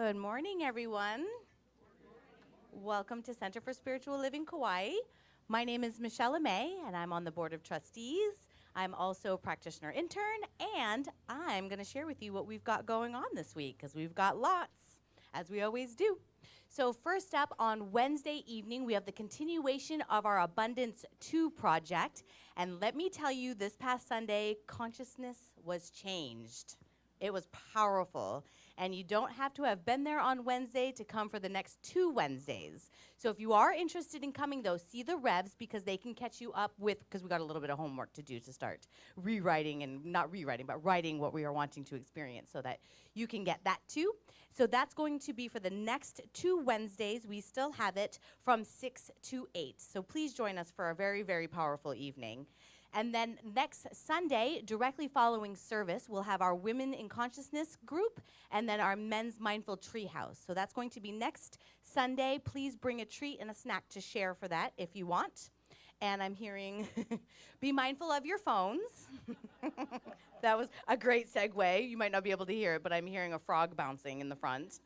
Good morning, everyone. Welcome to Center for Spiritual Living Kauai. My name is Michelle May, and I'm on the Board of Trustees. I'm also a practitioner intern, and I'm going to share with you what we've got going on this week, because we've got lots, as we always do. So first up, on Wednesday evening, we have the continuation of our Abundance 2 project. And let me tell you, this past Sunday, consciousness was changed. It was powerful. And you don't have to have been there on Wednesday to come for the next 2 Wednesdays. So if you are interested in coming, though, see the Revs, because they can catch you up with, because we got a little bit of homework to do to start rewriting, and not rewriting, but writing what we are wanting to experience so that you can get that too. So that's going to be for the next 2 Wednesdays. We still have it from 6 to 8. So please join us for a very, very powerful evening. And then next Sunday, directly following service, we'll have our Women in Consciousness group and then our Men's Mindful Treehouse. So that's going to be next Sunday. Please bring a treat and a snack to share for that if you want. And I'm hearing, be mindful of your phones. That was a great segue. You might not be able to hear it, but I'm hearing a frog bouncing in the front.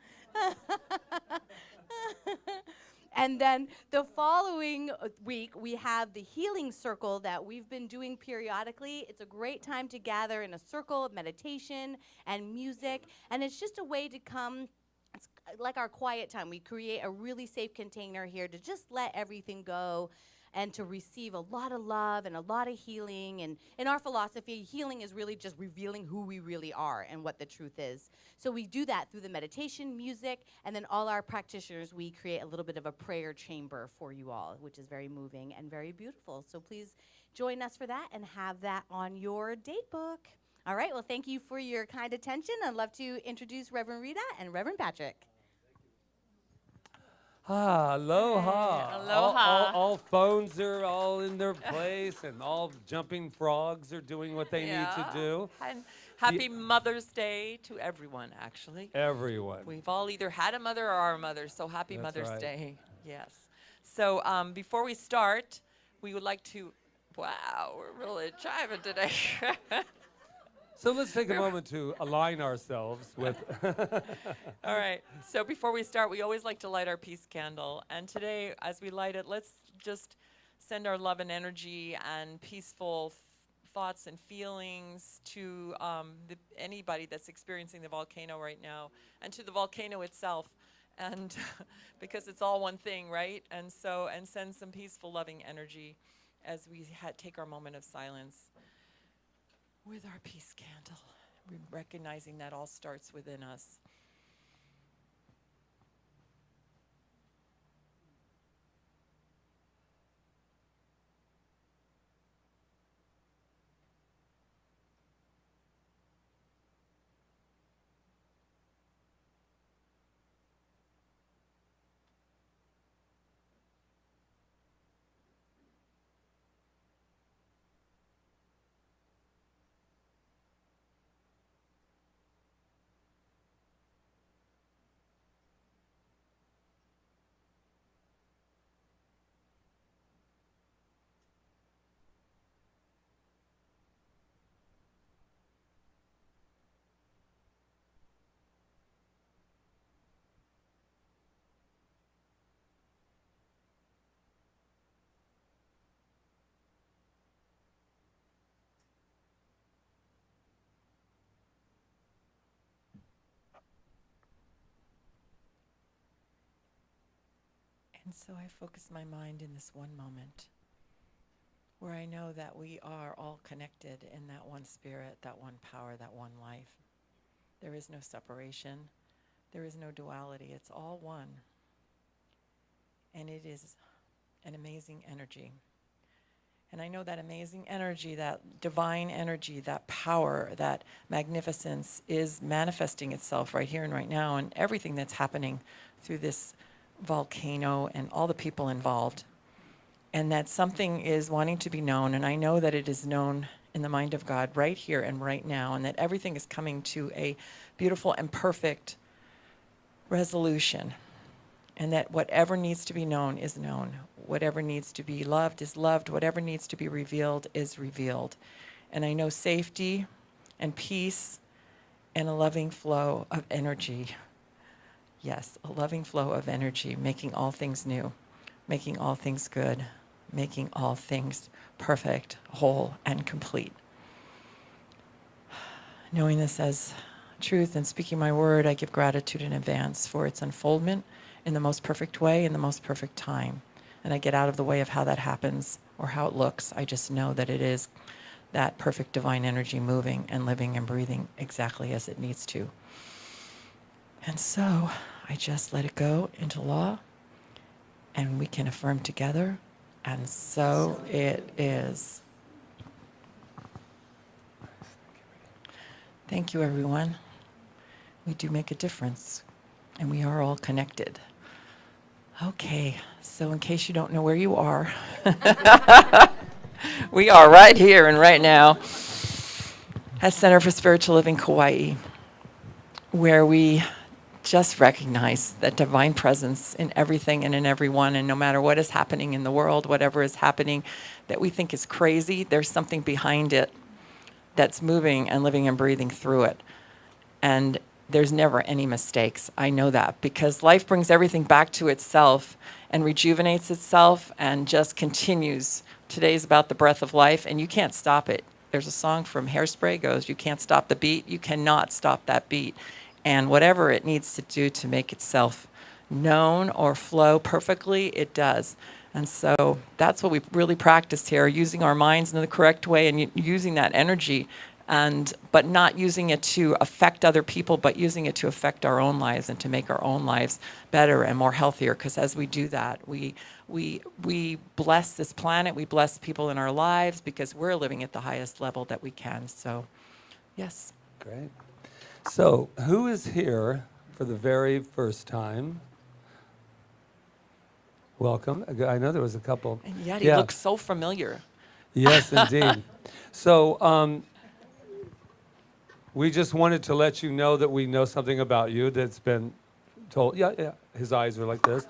And then the following week, we have the healing circle that we've been doing periodically. It's a great time to gather in a circle of meditation and music. And it's just a way to come, it's like our quiet time. We create a really safe container here to just let everything go and to receive a lot of love and a lot of healing. And in our philosophy, healing is really just revealing who we really are and what the truth is. So we do that through the meditation, music, and then all our practitioners, we create a little bit of a prayer chamber for you all, which is very moving and very beautiful. So please join us for that and have that on your date book. All right, well, thank you for your kind attention. I'd love to introduce Reverend Rita and Reverend Patrick. Aloha. Aloha. All phones are all in their place, and all jumping frogs are doing what they need to do. And happy Mother's Day to everyone, actually. Everyone. We've all either had a mother or are a mother, so happy That's Mother's right. Day. Yes. So before we start, we would like to, wow, we're really jiving today. So let's take a moment to align ourselves with. All right. So before we start, we always like to light our peace candle. And today, as we light it, let's just send our love and energy and peaceful thoughts and feelings to anybody that's experiencing the volcano right now, and to the volcano itself. And because it's all one thing, right? And send some peaceful, loving energy as we take our moment of silence with our peace candle, recognizing that all starts within us. And so I focus my mind in this one moment where I know that we are all connected in that one spirit, that one power, that one life. There is no separation. There is no duality. It's all one. And it is an amazing energy. And I know that amazing energy, that divine energy, that power, that magnificence is manifesting itself right here and right now, and everything that's happening through this volcano and all the people involved. And that something is wanting to be known, and I know that it is known in the mind of God right here and right now, and that everything is coming to a beautiful and perfect resolution, and that whatever needs to be known is known. Whatever needs to be loved is loved. Whatever needs to be revealed is revealed. And I know safety and peace and a loving flow of energy Yes, a loving flow of energy, making all things new, making all things good, making all things perfect, whole, and complete. Knowing this as truth and speaking my word, I give gratitude in advance for its unfoldment in the most perfect way, in the most perfect time. And I get out of the way of how that happens or how it looks. I just know that it is that perfect divine energy moving and living and breathing exactly as it needs to. And so I just let it go into law, and we can affirm together, and so it is. Thank you, everyone. We do make a difference, and we are all connected. Okay, so in case you don't know where you are, we are right here and right now at Center for Spiritual Living Kauai, where we just recognize that divine presence in everything and in everyone, and no matter what is happening in the world, whatever is happening that we think is crazy, there's something behind it that's moving and living and breathing through it. And there's never any mistakes. I know that because life brings everything back to itself and rejuvenates itself and just continues. Today's about the breath of life, and you can't stop it. There's a song from Hairspray goes, you can't stop the beat. You cannot stop that beat. And whatever it needs to do to make itself known or flow perfectly, it does. And so that's what we really practiced here, using our minds in the correct way and using that energy, but not using it to affect other people, but using it to affect our own lives and to make our own lives better and more healthier. Because as we do that, we bless this planet, we bless people in our lives because we're living at the highest level that we can. So, yes. Great. So, who is here for the very first time? Welcome. I know there was a couple. And yet he looks so familiar. Yes, indeed. So, we just wanted to let you know that we know something about you that's been told. Yeah, his eyes are like this.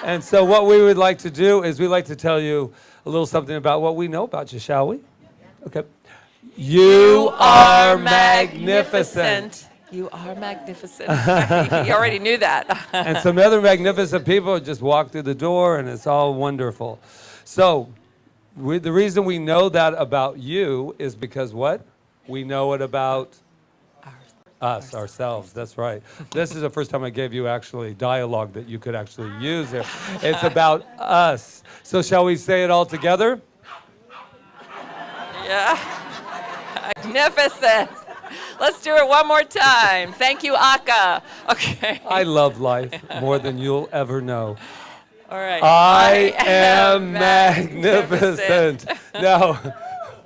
And so what we would like to do is we'd like to tell you a little something about what we know about you, shall we? Okay. You are magnificent. You are magnificent. He already knew that. And some other magnificent people just walk through the door, and it's all wonderful. So the reason we know that about you is because what? We know it about us, ourselves. That's right. This is the first time I gave you actually dialogue that you could actually use here. It's about us. So shall we say it all together? Yeah. Magnificent. Let's do it one more time. Thank you, Aka. Okay. I love life more than you'll ever know. All right. I am magnificent. Now,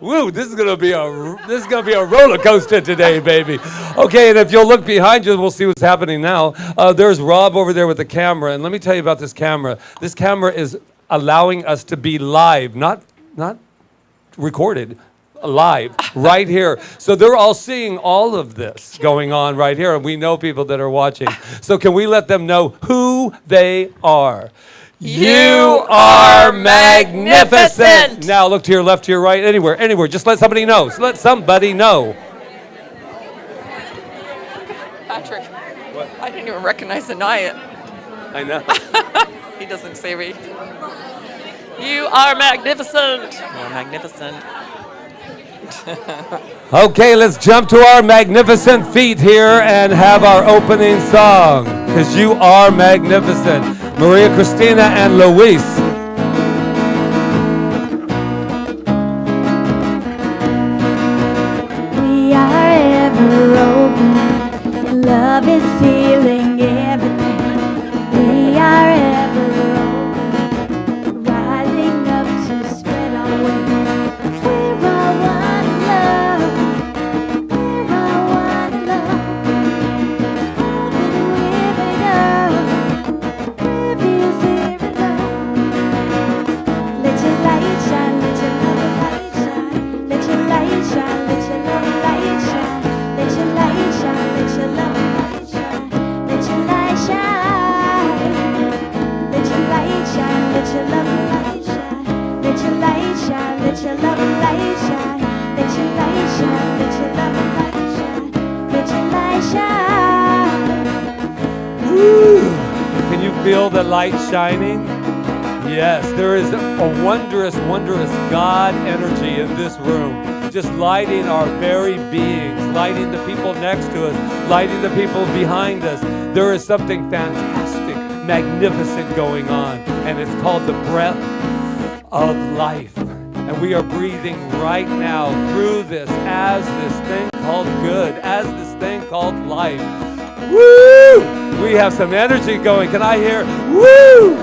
woo, this is gonna be a roller coaster today, baby. Okay, and if you'll look behind you, we'll see what's happening now. There's Rob over there with the camera, and let me tell you about this camera. This camera is allowing us to be live, not recorded. Live right here. So they're all seeing all of this going on right here, and we know people that are watching. So can we let them know who they are? You are magnificent. Now look to your left, to your right, anywhere. Just let somebody know. Let somebody know. Patrick, what? I didn't even recognize the Nyatt. I know. He doesn't say me. You are magnificent. You're magnificent. Okay, let's jump to our magnificent feet here and have our opening song, because you are magnificent. Maria Cristina and Luis. We are ever open, love is healing everything. We are ever open, rising up to spread our wings. We're all one love, we're all one love. Open with love, reveals here in love. Let your light shine, let your love light shine. Let your light shine, let your love light shine. Let your light shine, let your love light shine. Let your feel the light shining? Yes, there is a wondrous, wondrous God energy in this room, just lighting our very beings, lighting the people next to us, lighting the people behind us. There is something fantastic, magnificent going on, and it's called the breath of life. And we are breathing right now through this as this thing called good, as this thing called life. Woo! We have some energy going. Can I hear woo?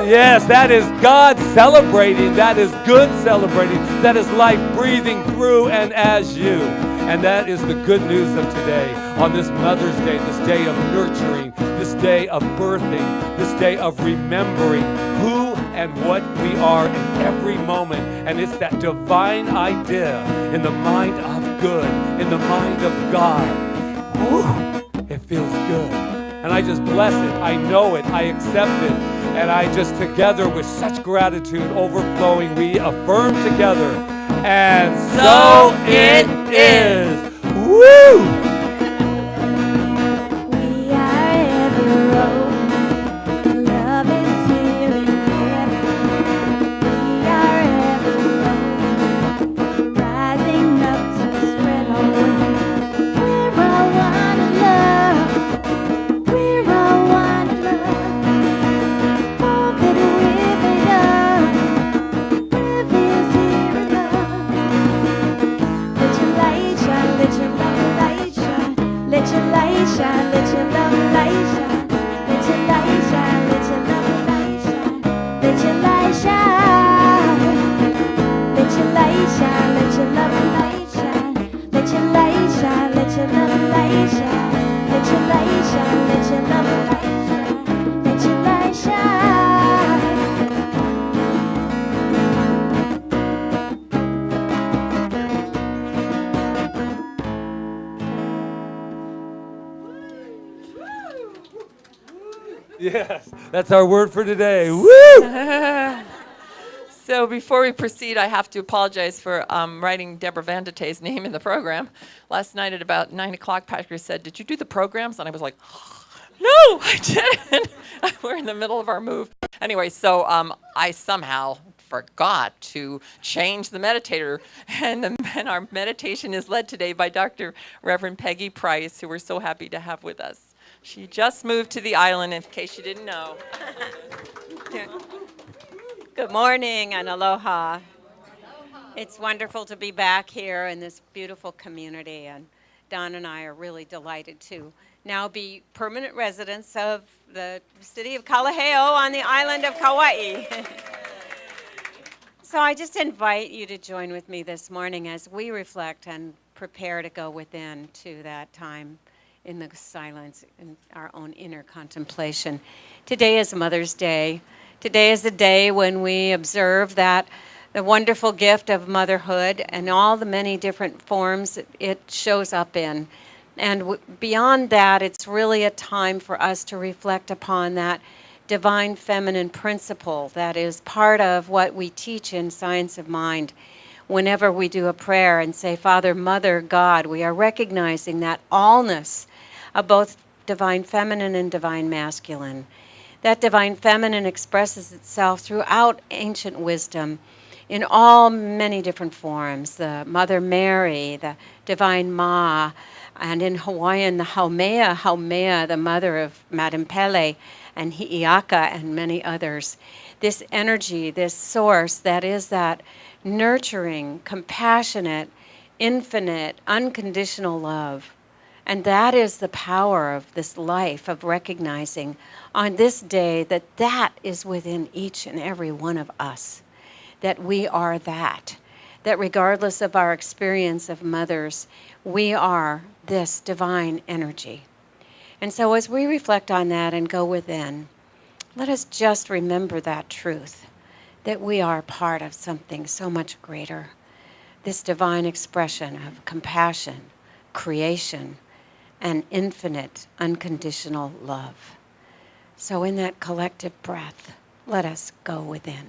Yes, that is God celebrating. That is good celebrating. That is life breathing through and as you. And that is the good news of today, on this Mother's Day, this day of nurturing, this day of birthing, this day of remembering who and what we are in every moment. And it's that divine idea in the mind of good, in the mind of God. Woo, it feels good. And I just bless it. I know it. I accept it. And I just, together with such gratitude overflowing, we affirm together. And so it is. Woo! We are ever open. Love is healing everything. We are ever open. Rising up to spread our wings. We're all one love. We're all one love. Open with it up. Reveals here love. Let your light shine. Let your love light shine. Let your light shine. Let your love light shine. Let your light shine. Let your love light shine. Let your light shine. Let your light shine. Let your love light shine. Let your light shine. Let your love light shine. Let your light shine. Let your love light shine. Let your light shine. Yes, that's our word for today. Woo! So before we proceed, I have to apologize for writing Deborah Vandetay's name in the program. Last night at about 9 o'clock, Patrick said, "Did you do the programs?" And I was like, "No, I didn't." We're in the middle of our move. Anyway, so I somehow forgot to change the meditator. And our meditation is led today by Dr. Reverend Peggy Price, who we're so happy to have with us. She just moved to the island, in case you didn't know. Good morning and aloha. It's wonderful to be back here in this beautiful community, and Don and I are really delighted to now be permanent residents of the city of Kalaheo on the island of Kaua'i. So I just invite you to join with me this morning as we reflect and prepare to go within to that time in the silence, in our own inner contemplation. Today is Mother's Day. Today is the day when we observe that the wonderful gift of motherhood and all the many different forms it shows up in. And beyond that, it's really a time for us to reflect upon that divine feminine principle that is part of what we teach in Science of Mind. Whenever we do a prayer and say, Father, Mother, God, we are recognizing that allness of both divine feminine and divine masculine. That divine feminine expresses itself throughout ancient wisdom in all many different forms. The Mother Mary, the divine Ma, and in Hawaiian, the Haumea, the mother of Madame Pele, and Hi'iaka, and many others. This energy, this source that is that nurturing, compassionate, infinite, unconditional love. And that is the power of this life, of recognizing on this day that that is within each and every one of us, that we are that regardless of our experience of mothers, we are this divine energy. And so as we reflect on that and go within, let us just remember that truth, that we are part of something so much greater, this divine expression of compassion, creation, and infinite, unconditional love. So in that collective breath, let us go within.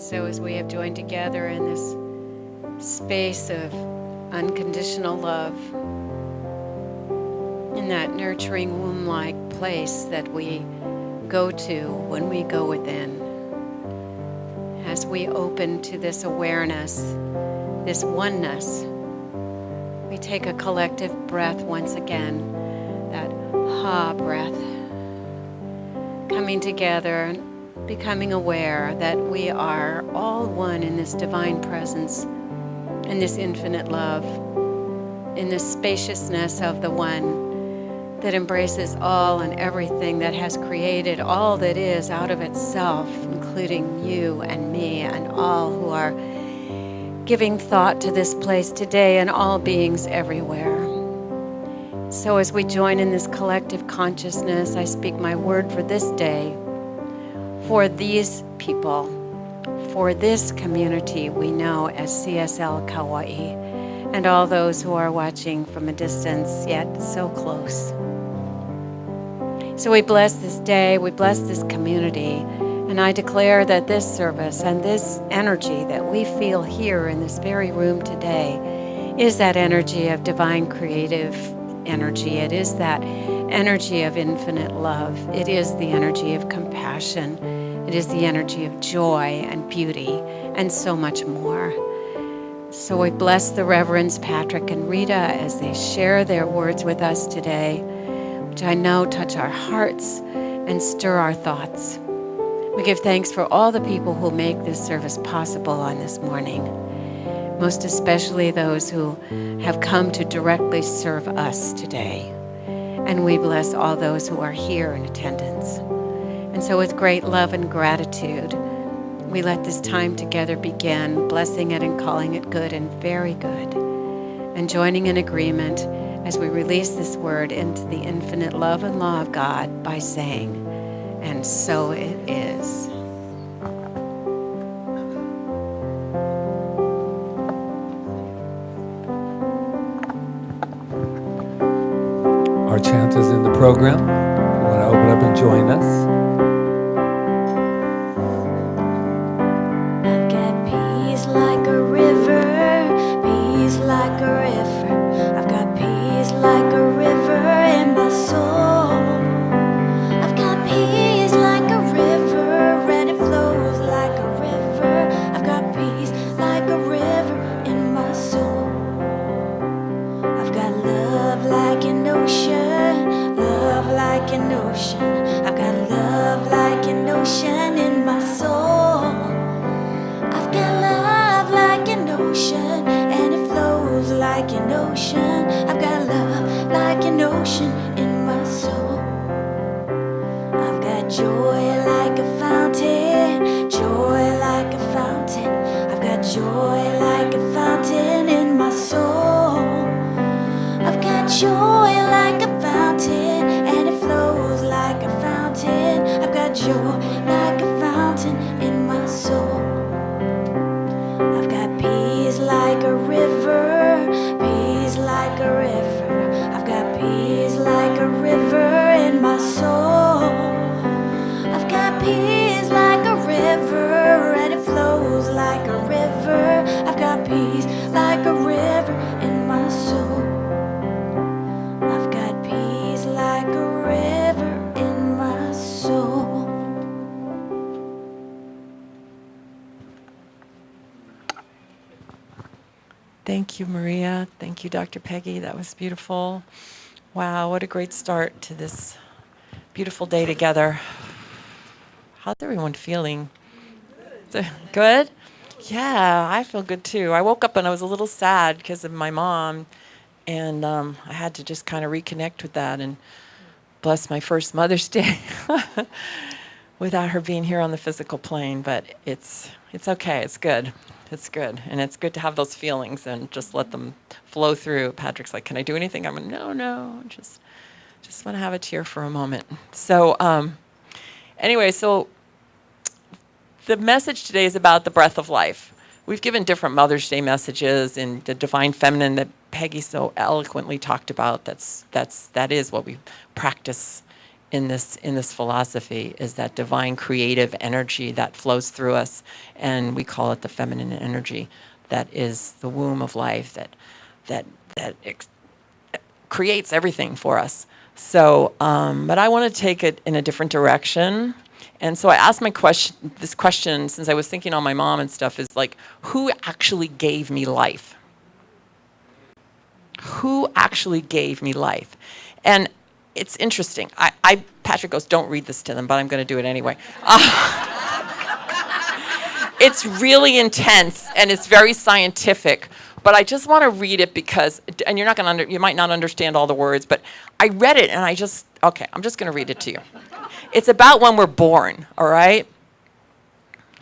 So as we have joined together in this space of unconditional love, in that nurturing womb-like place that we go to when we go within, as we open to this awareness, this oneness, we take a collective breath once again, that ha breath, coming together and becoming aware that we are all one in this divine presence, in this infinite love, in this spaciousness of the one that embraces all and everything, that has created all that is out of itself, including you and me and all who are giving thought to this place today, and all beings everywhere. So as we join in this collective consciousness, I speak my word for this day, for these people, for this community we know as CSL Kauai, and all those who are watching from a distance yet so close. So we bless this day, we bless this community, and I declare that this service and this energy that we feel here in this very room today is that energy of divine creative energy. It is that energy of infinite love. It is the energy of compassion. It is the energy of joy and beauty and so much more. So we bless the Reverends Patrick and Rita as they share their words with us today, which I know touch our hearts and stir our thoughts. We give thanks for all the people who make this service possible on this morning, most especially those who have come to directly serve us today. And we bless all those who are here in attendance. And so with great love and gratitude, we let this time together begin, blessing it and calling it good and very good, and joining in agreement as we release this word into the infinite love and law of God by saying, and so it is. Our chant is in the program. You want to open up and join us? I've got peace like a river, peace like a river. I've got peace like a river in my soul. I've got peace like a river, and it flows like a river. I've got peace like a river in my soul. I've got love like an ocean, love like an ocean. I've got love like an ocean in my soul. I've got love like an ocean, and it flows like an ocean. I've got love like an ocean in my soul. I've got joy like a fountain, joy like a fountain. I've got joy like a fountain in my soul. I've got joy like a fountain, and it flows like a fountain. I've got joy like a fountain in my soul. I've got peace like a river, peace like a river. I've got peace like a river in my soul. I've got peace like a river, and it flows like a river. I've got peace like a river in my soul. I've got peace like a river in my soul. Thank you, Maria. Thank you, Dr. Peggy. That was beautiful. Wow, what a great start to this beautiful day together. How's everyone feeling? Good? Yeah, I feel good too. I woke up and I was a little sad because of my mom, and I had to just kind of reconnect with that and bless my first Mother's Day without her being here on the physical plane. But it's okay. It's good. It's good. And it's good to have those feelings and just let them flow through. Patrick's like, can I do anything? I'm like, no, just want to have a tear for a moment. So anyway, so the message today is about the breath of life. We've given different Mother's Day messages in the divine feminine that Peggy so eloquently talked about. That is what we practice in this philosophy is that divine creative energy that flows through us, and we call it the feminine energy, that is the womb of life, that creates everything for us. So, but I want to take it in a different direction. And so I asked this question, since I was thinking on my mom and stuff, is like, who actually gave me life? Who actually gave me life? And it's interesting. Patrick goes, don't read this to them, but I'm going to do it anyway. It's really intense, and it's very scientific. But I just want to read it because, and you might not understand all the words, but I read it and I'm just going to read it to you. It's about when we're born, all right?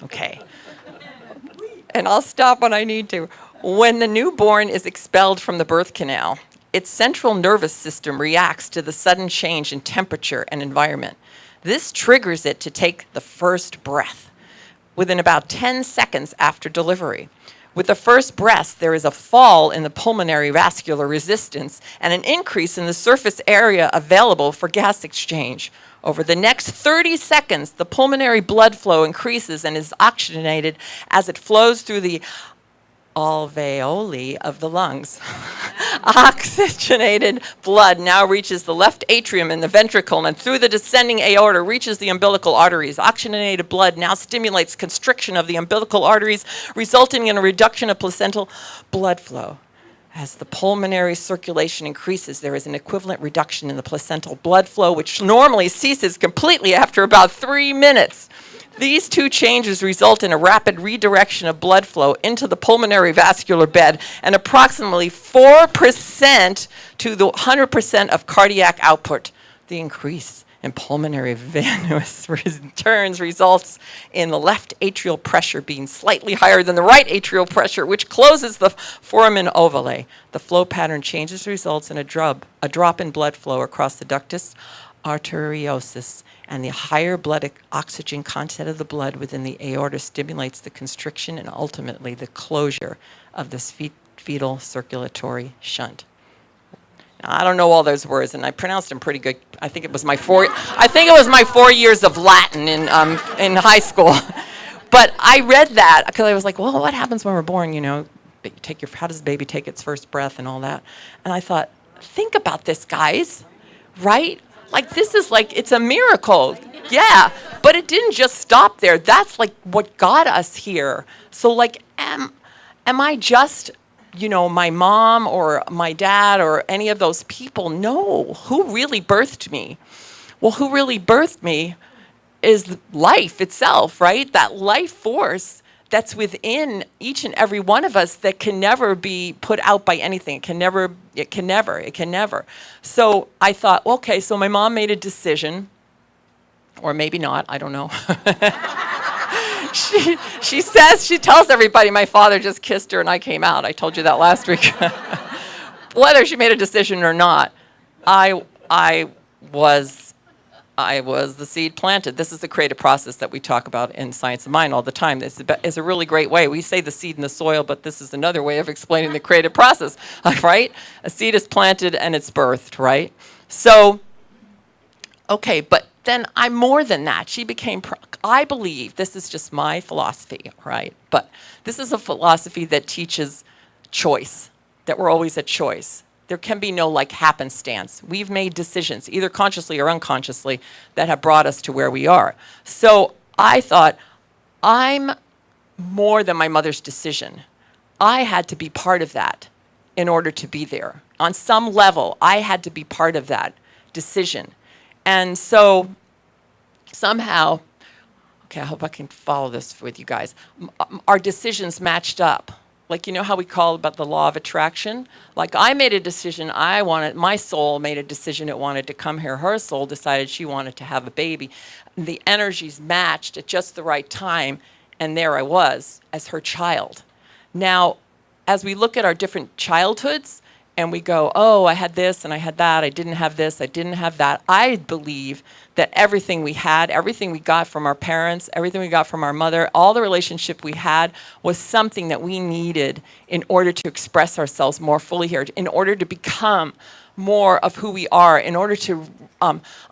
Okay. And I'll stop when I need to. When the newborn is expelled from the birth canal, its central nervous system reacts to the sudden change in temperature and environment. This triggers it to take the first breath within about 10 seconds after delivery. With the first breath, there is a fall in the pulmonary vascular resistance and an increase in the surface area available for gas exchange. Over the next 30 seconds, the pulmonary blood flow increases and is oxygenated as it flows through the alveoli of the lungs. Oxygenated blood now reaches the left atrium and the ventricle, and through the descending aorta reaches the umbilical arteries. Oxygenated blood now stimulates constriction of the umbilical arteries, resulting in a reduction of placental blood flow. As the pulmonary circulation increases, there is an equivalent reduction in the placental blood flow, which normally ceases completely after about 3 minutes. These two changes result in a rapid redirection of blood flow into the pulmonary vascular bed and approximately 4% to the 100% of cardiac output. The increase in pulmonary venous returns results in the left atrial pressure being slightly higher than the right atrial pressure, which closes the foramen ovale. The flow pattern changes results in a drop in blood flow across the ductus arteriosus, and the higher blood oxygen content of the blood within the aorta stimulates the constriction and ultimately the closure of this fetal circulatory shunt. Now, I don't know all those words, and I pronounced them pretty good. I think it was my 4 years of Latin in high school. But I read that because I was like, well, what happens when we're born? You know, how does the baby take its first breath and all that? And I thought, think about this, guys, right? Like, this is like, it's a miracle. Yeah, but it didn't just stop there. That's like what got us here. So like, am I just, my mom or my dad or any of those people? No. Who really birthed me? Well, who really birthed me is life itself, right? That life force that's within each and every one of us that can never be put out by anything. It can never. So I thought, okay, so my mom made a decision, or maybe not, I don't know. She tells everybody my father just kissed her and I came out. I told you that last week. Whether she made a decision or not, I was the seed planted. This is the creative process that we talk about in Science of Mind all the time. It's a really great way. We say the seed in the soil, but this is another way of explaining the creative process, right? A seed is planted and it's birthed, right? So, okay, but then I'm more than that. I believe, this is just my philosophy, right? But this is a philosophy that teaches choice, that we're always at choice. There can be no happenstance. We've made decisions, either consciously or unconsciously, that have brought us to where we are. So I thought, I'm more than my mother's decision. I had to be part of that in order to be there. On some level, I had to be part of that decision. And so somehow, okay, I hope I can follow this with you guys, our decisions matched up. Like, how we call about the law of attraction? Like, I made a decision, my soul made a decision it wanted to come here. Her soul decided she wanted to have a baby. The energies matched at just the right time, and there I was as her child. Now, as we look at our different childhoods, and we go, oh, I had this and I had that, I didn't have this, I didn't have that. I believe that everything we had, everything we got from our parents, everything we got from our mother, all the relationship we had was something that we needed in order to express ourselves more fully here, in order to become more of who we are, in order to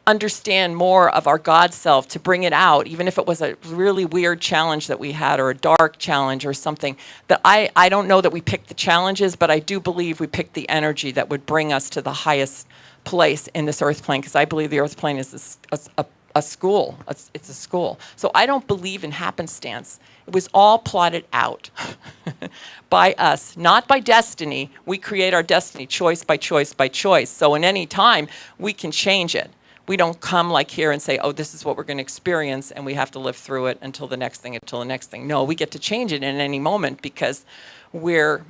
understand more of our God self, to bring it out, even if it was a really weird challenge that we had, or a dark challenge or something, that I don't know that we picked the challenges, but I do believe we picked the energy that would bring us to the highest place in this earth plane, because I believe the earth plane is a school. It's a school. So I don't believe in happenstance. It was all plotted out by us, not by destiny. We create our destiny choice by choice by choice. So in any time, we can change it. We don't come like here and say, oh, this is what we're going to experience, and we have to live through it until the next thing, until the next thing. No, we get to change it in any moment, because we're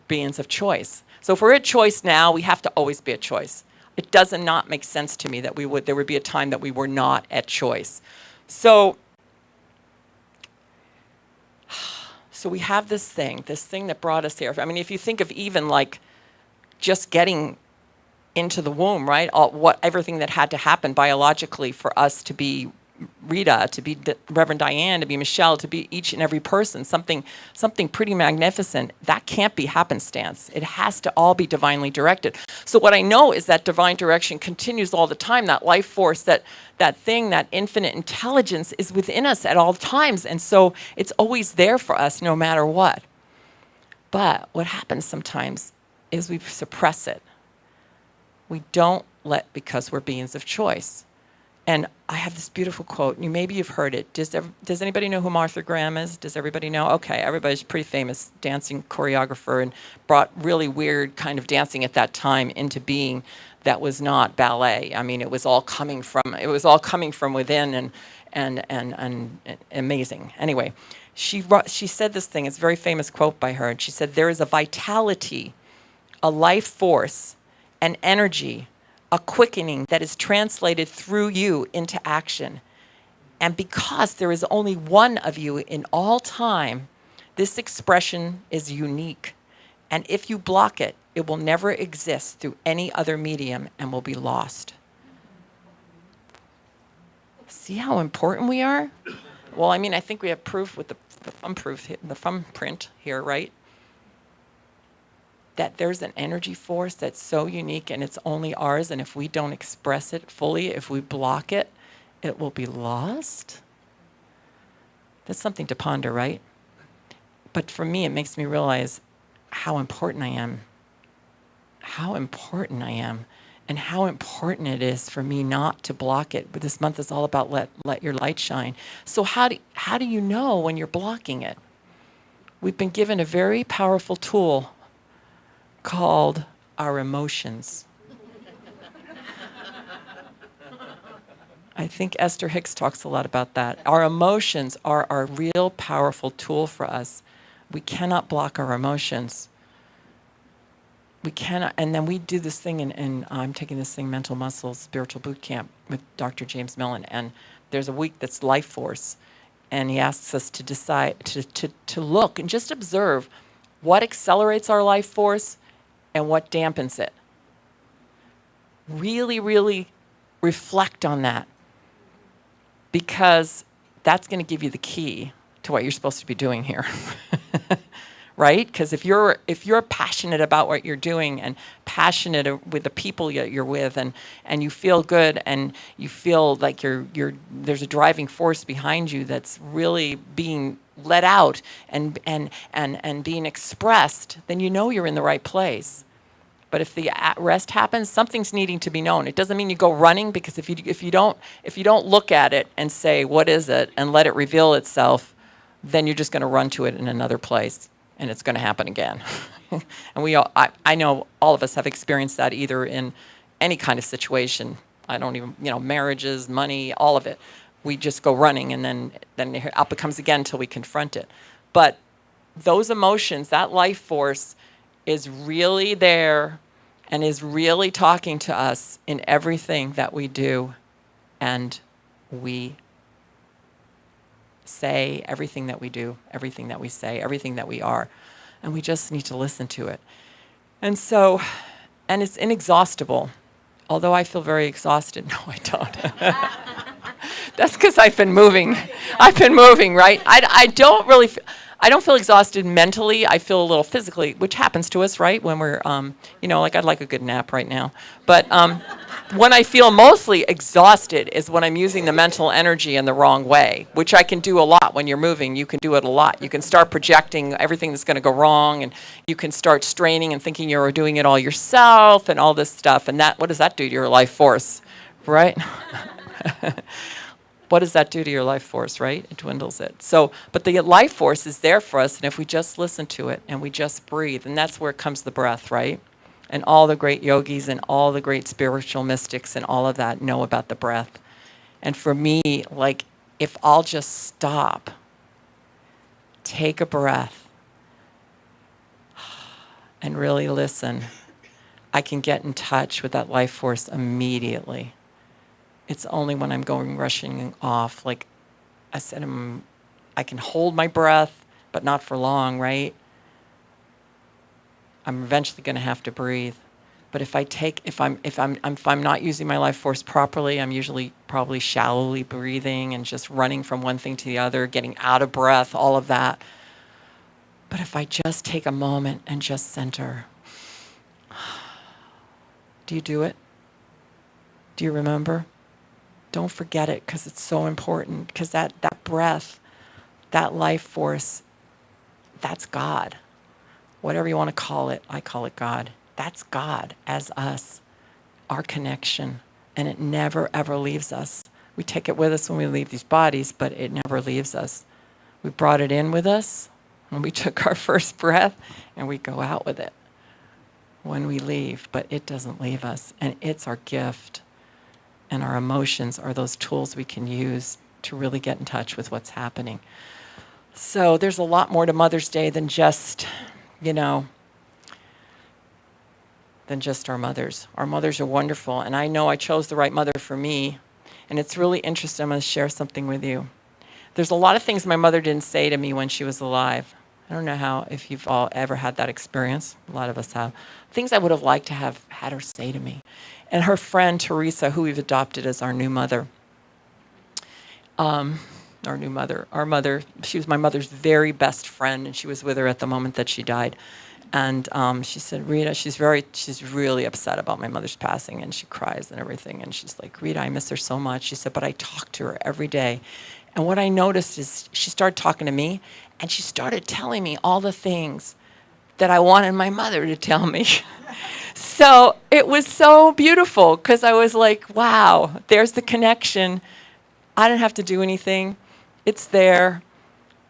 beings of choice. So if we're at choice now, we have to always be at choice. It does not make sense to me that there would be a time that we were not at choice. So we have this thing that brought us here. I mean, if you think of even like just getting into the womb, right? Everything that had to happen biologically for us to be Rita, to be Reverend Diane, to be Michelle, to be each and every person, something pretty magnificent. That can't be happenstance. It has to all be divinely directed. So what I know is that divine direction continues all the time. That life force, that thing, that infinite intelligence is within us at all times. And so it's always there for us no matter what. But what happens sometimes is we suppress it. We don't because we're beings of choice. And I have this beautiful quote. Maybe you've heard it. Does anybody know who Martha Graham is? Does everybody know? Okay, everybody's pretty famous dancing choreographer, and brought really weird kind of dancing at that time into being that was not ballet. I mean, it was all coming from within, and amazing. Anyway, she said this thing. It's a very famous quote by her. And she said, "There is a vitality, a life force, an energy, a quickening that is translated through you into action. And because there is only one of you in all time, this expression is unique. And if you block it, it will never exist through any other medium and will be lost." See how important we are? Well, I mean, I think we have proof with the thumbprint here, right? That there's an energy force that's so unique and it's only ours, and if we don't express it fully, if we block it, it will be lost. That's something to ponder, right? But for me, it makes me realize how important I am, and how important it is for me not to block it. But this month is all about let your light shine. So how do you know when you're blocking it? We've been given a very powerful tool called our emotions. I think Esther Hicks talks a lot about that. Our emotions are our real powerful tool for us. We cannot block our emotions. We cannot, and then we do this thing, and I'm taking this thing, Mental Muscles Spiritual Boot Camp, with Dr. James Millen, and there's a week that's Life Force, and he asks us to decide, to look and just observe what accelerates our life force and what dampens it. Really, really reflect on that, because that's going to give you the key to what you're supposed to be doing here. Right? Because if you're passionate about what you're doing, and passionate with the people you're with, and you feel good, and you feel like there's a driving force behind you that's really being let out and being expressed, then you know you're in the right place. But if the rest happens, something's needing to be known. It doesn't mean you go running, because if you don't look at it and say, what is it, and let it reveal itself, then you're just going to run to it in another place, and it's going to happen again. And I know all of us have experienced that, either in any kind of situation. I don't even, marriages, money, all of it. We just go running, and then up it comes again until we confront it. But those emotions, that life force, is really there and is really talking to us in everything that we do and we say, everything that we do, everything that we say, everything that we are. And we just need to listen to it. And so, and it's inexhaustible. Although I feel very exhausted. No, I don't. That's because I've been moving. Right? I don't really feel, I don't feel exhausted mentally. I feel a little physically, which happens to us, right? When we're, like I'd like a good nap right now. But when I feel mostly exhausted is when I'm using the mental energy in the wrong way, which I can do a lot when you're moving. You can do it a lot. You can start projecting everything that's going to go wrong, and you can start straining and thinking you're doing it all yourself and all this stuff. And what does that do to your life force, right? What does that do to your life force, right? It dwindles it. So, but the life force is there for us, and if we just listen to it and we just breathe, and that's where comes the breath, right? And all the great yogis and all the great spiritual mystics and all of that know about the breath. And for me, like, if I'll just stop, take a breath, and really listen, I can get in touch with that life force immediately. It's only when I'm rushing off, like I said, I can hold my breath, but not for long, right? I'm eventually going to have to breathe. But if I'm not using my life force properly, I'm usually probably shallowly breathing and just running from one thing to the other, getting out of breath, all of that. But if I just take a moment and just center, do you do it? Do you remember? Don't forget it, because it's so important, because that breath, that life force, that's God. Whatever you want to call it, I call it God. That's God as us, our connection, and it never, ever leaves us. We take it with us when we leave these bodies, but it never leaves us. We brought it in with us when we took our first breath, and we go out with it when we leave, but it doesn't leave us, and it's our gift. And our emotions are those tools we can use to really get in touch with what's happening. So there's a lot more to Mother's Day than just, than just our mothers. Our mothers are wonderful, and I know I chose the right mother for me. And it's really interesting. I'm going to share something with you. There's a lot of things my mother didn't say to me when she was alive. I don't know if you've all ever had that experience. A lot of us have. Things I would have liked to have had her say to me. And her friend, Teresa, who we've adopted as our new mother, our mother, she was my mother's very best friend, and she was with her at the moment that she died. And she said, Rita, she's really upset about my mother's passing, and she cries and everything. And she's like, Rita, I miss her so much. She said, but I talk to her every day. And what I noticed is she started talking to me, and she started telling me all the things that I wanted my mother to tell me. So it was so beautiful, because I was like, wow, there's the connection. I didn't have to do anything. It's there.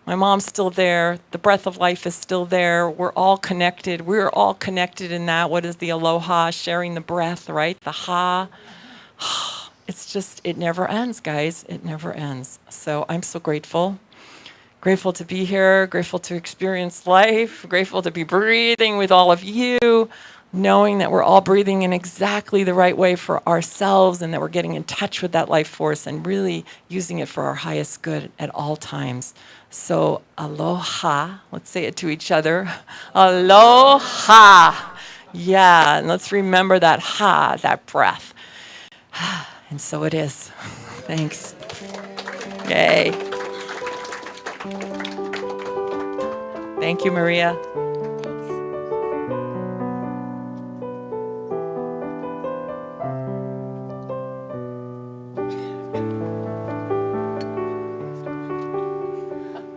My mom's still there. The breath of life is still there. We're all connected. We're all connected in that. What is the aloha? Sharing the breath, right? The ha. It's just, it never ends, guys. It never ends. So I'm so grateful. Grateful to be here. Grateful to experience life. Grateful to be breathing with all of you. Knowing that we're all breathing in exactly the right way for ourselves, and that we're getting in touch with that life force and really using it for our highest good at all times. So aloha, let's say it to each other. Aloha. Yeah, and let's remember that ha, that breath. And so it is. Thanks. Yay. Thank you, Maria.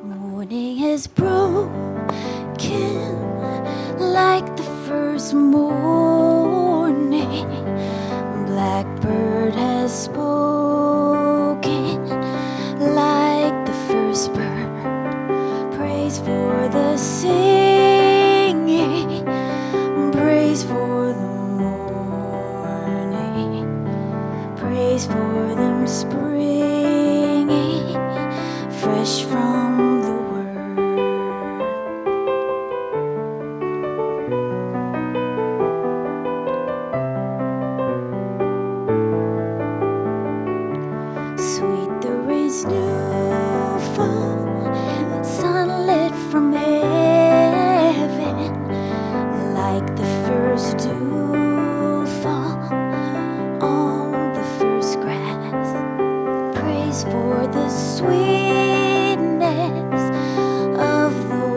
Morning is broken like the first morning. Blackbird has spoken like the first bird. Praise for the singing, praise for the morning, praise for them springing fresh from the word. Sweet the rays new fall, sunlit from heaven, like the first dew fall on the first grass. Praise for the sweetness of the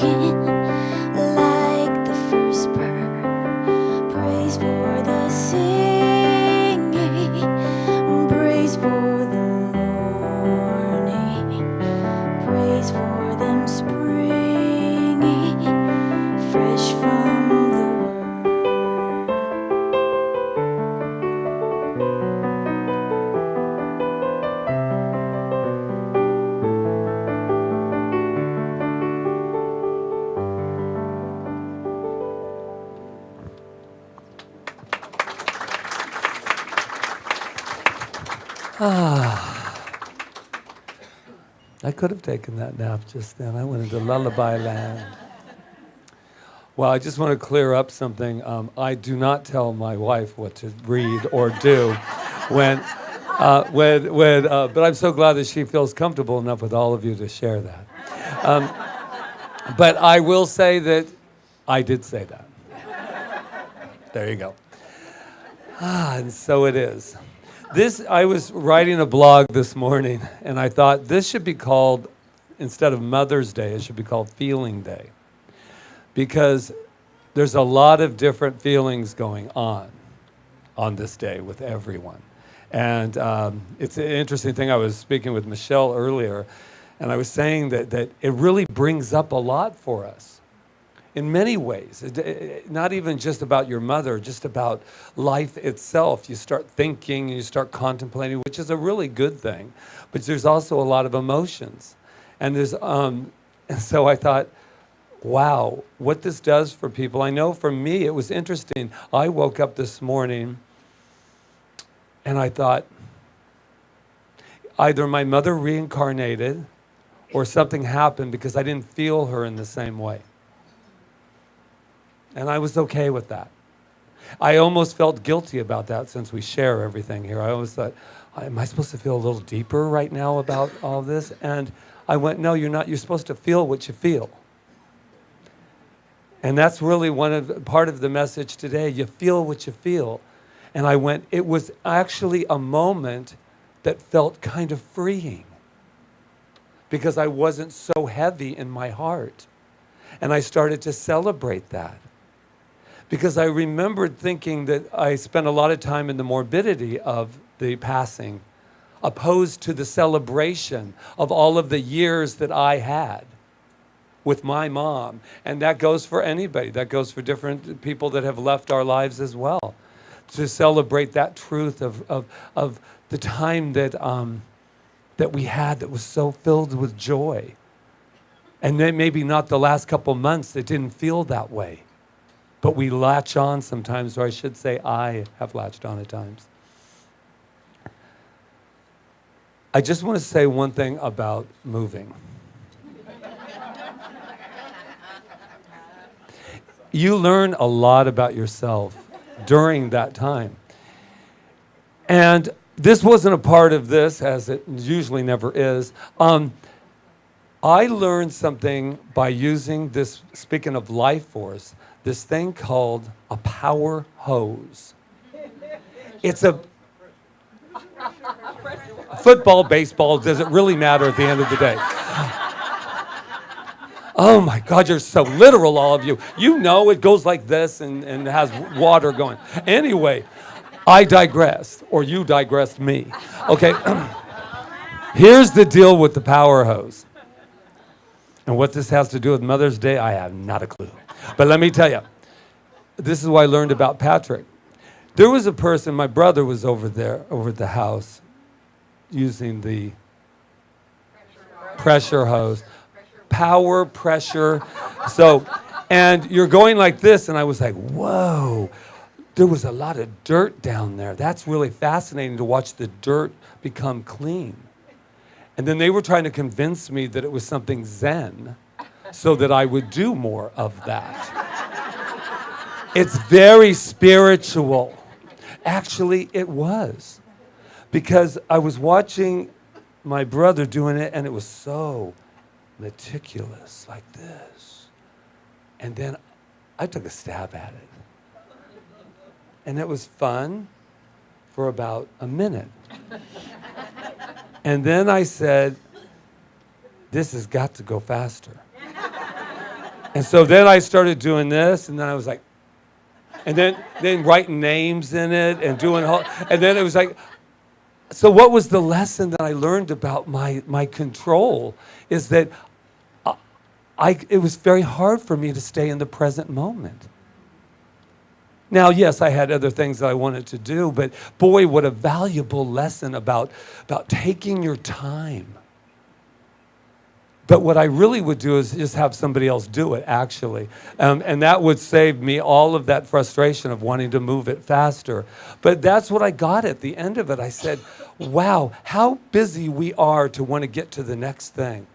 broken like the first bird. Praise for the singing, praise for the morning, praise for them springing fresh from the word. I could have taken that nap just then. I went into lullaby land. Well, I just want to clear up something. I do not tell my wife what to read or do but I'm so glad that she feels comfortable enough with all of you to share that. But I will say that I did say that. There you go. And so it is. I was writing a blog this morning, and I thought this should be called, instead of Mother's Day, it should be called Feeling Day. Because there's a lot of different feelings going on this day with everyone. And it's an interesting thing. I was speaking with Michelle earlier, and I was saying that it really brings up a lot for us in many ways. Not even just about your mother, just about life itself. You start thinking, you start contemplating, which is a really good thing. But there's also a lot of emotions. And and so I thought, wow, what this does for people. I know for me, it was interesting. I woke up this morning and I thought, either my mother reincarnated or something happened because I didn't feel her in the same way. And I was okay with that. I almost felt guilty about that since we share everything here. I always thought, am I supposed to feel a little deeper right now about all this? And I went, no, you're not. You're supposed to feel what you feel. And that's really part of the message today. You feel what you feel. And I went, it was actually a moment that felt kind of freeing because I wasn't so heavy in my heart. And I started to celebrate that because I remembered thinking that I spent a lot of time in the morbidity of the passing opposed to the celebration of all of the years that I had with my mom. And that goes for anybody. That goes for different people that have left our lives as well. To celebrate that truth of the time that we had that was so filled with joy. And then maybe not the last couple months that didn't feel that way. But we latch on sometimes, or I should say I have latched on at times. I just want to say one thing about moving. You learn a lot about yourself during that time. And this wasn't a part of this, as it usually never is. I learned something by using this, speaking of life force, this thing called a power hose. It's a football, baseball, does it really matter at the end of the day? Oh my God, you're so literal, all of you. You know it goes like this and has water going. Anyway, I digressed, or you digressed me. Okay, here's the deal with the power hose. And what this has to do with Mother's Day, I have not a clue. But let me tell you, this is what I learned about Patrick. There was a person, my brother was over there, over at the house, using the pressure hose. Power, pressure. So, and you're going like this, and I was like, whoa, there was a lot of dirt down there. That's really fascinating to watch the dirt become clean. And then they were trying to convince me that it was something Zen so that I would do more of that. It's very spiritual. Actually, it was. Because I was watching my brother doing it, and it was so meticulous, like this. And then I took a stab at it. And it was fun for about a minute. And then I said, this has got to go faster. And so then I started doing this, and then I was like, and then writing names in it and doing and then it was like, so what was the lesson that I learned about my control is that it was very hard for me to stay in the present moment. Now, yes, I had other things that I wanted to do, but boy, what a valuable lesson about taking your time. But what I really would do is just have somebody else do it, actually. And that would save me all of that frustration of wanting to move it faster. But that's what I got at the end of it. I said, wow, how busy we are to want to get to the next thing.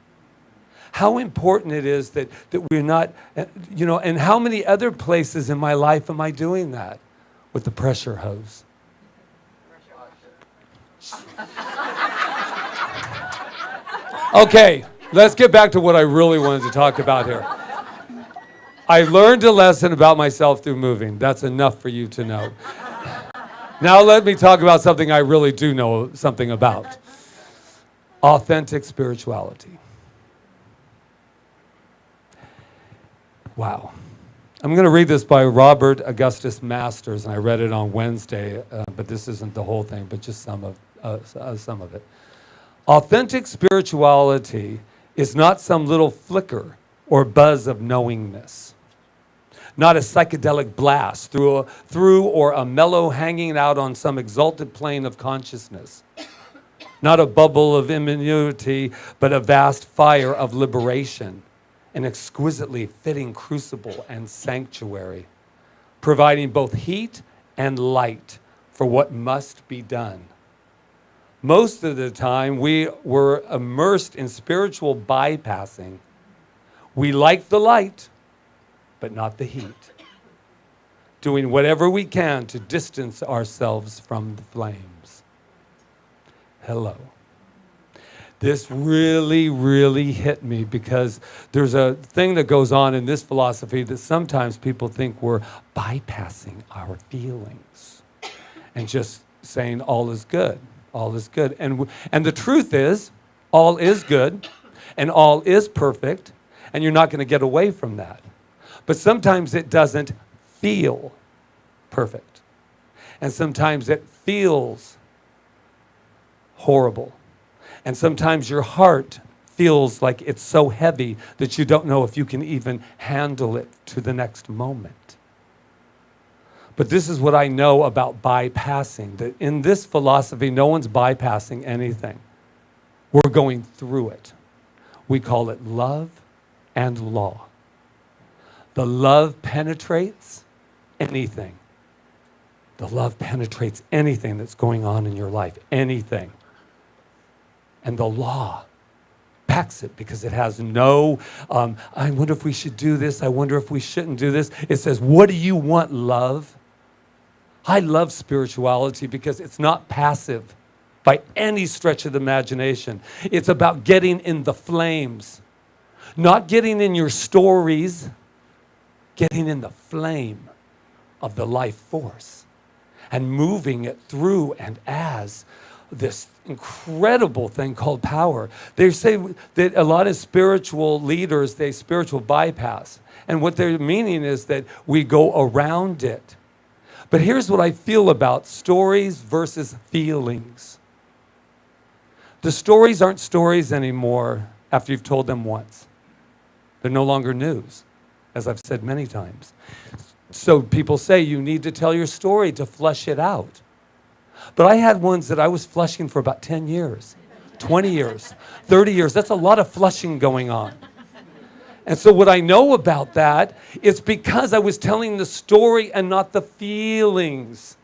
How important it is that we're not, and how many other places in my life am I doing that? With the pressure hose. Okay, let's get back to what I really wanted to talk about here. I learned a lesson about myself through moving. That's enough for you to know. Now let me talk about something I really do know something about. Authentic spirituality. Wow. I'm going to read this by Robert Augustus Masters, and I read it on Wednesday, but this isn't the whole thing, but just some of it. Authentic spirituality is not some little flicker or buzz of knowingness, not a psychedelic blast through or a mellow hanging out on some exalted plane of consciousness, not a bubble of immunity, but a vast fire of liberation, an exquisitely fitting crucible and sanctuary, providing both heat and light for what must be done. Most of the time, we were immersed in spiritual bypassing. We like the light, but not the heat, doing whatever we can to distance ourselves from the flames. Hello. This really, really hit me because there's a thing that goes on in this philosophy that sometimes people think we're bypassing our feelings and just saying all is good, all is good. And the truth is, all is good and all is perfect, and you're not going to get away from that. But sometimes it doesn't feel perfect. And sometimes it feels horrible. And sometimes your heart feels like it's so heavy that you don't know if you can even handle it to the next moment. But this is what I know about bypassing, that in this philosophy, no one's bypassing anything. We're going through it. We call it love and law. The love penetrates anything. The love penetrates anything that's going on in your life, anything. And the law backs it because it has no, I wonder if we should do this. I wonder if we shouldn't do this. It says, what do you want, love? I love spirituality because it's not passive by any stretch of the imagination. It's about getting in the flames, not getting in your stories, getting in the flame of the life force and moving it through and as this incredible thing called power. They say that a lot of spiritual leaders, they spiritual bypass. And what they're meaning is that we go around it. But here's what I feel about stories versus feelings. The stories aren't stories anymore after you've told them once. They're no longer news, as I've said many times. So people say you need to tell your story to flesh it out. But I had ones that I was flushing for about 10 years, 20 years, 30 years. That's a lot of flushing going on. And so what I know about that is because I was telling the story and not the feelings.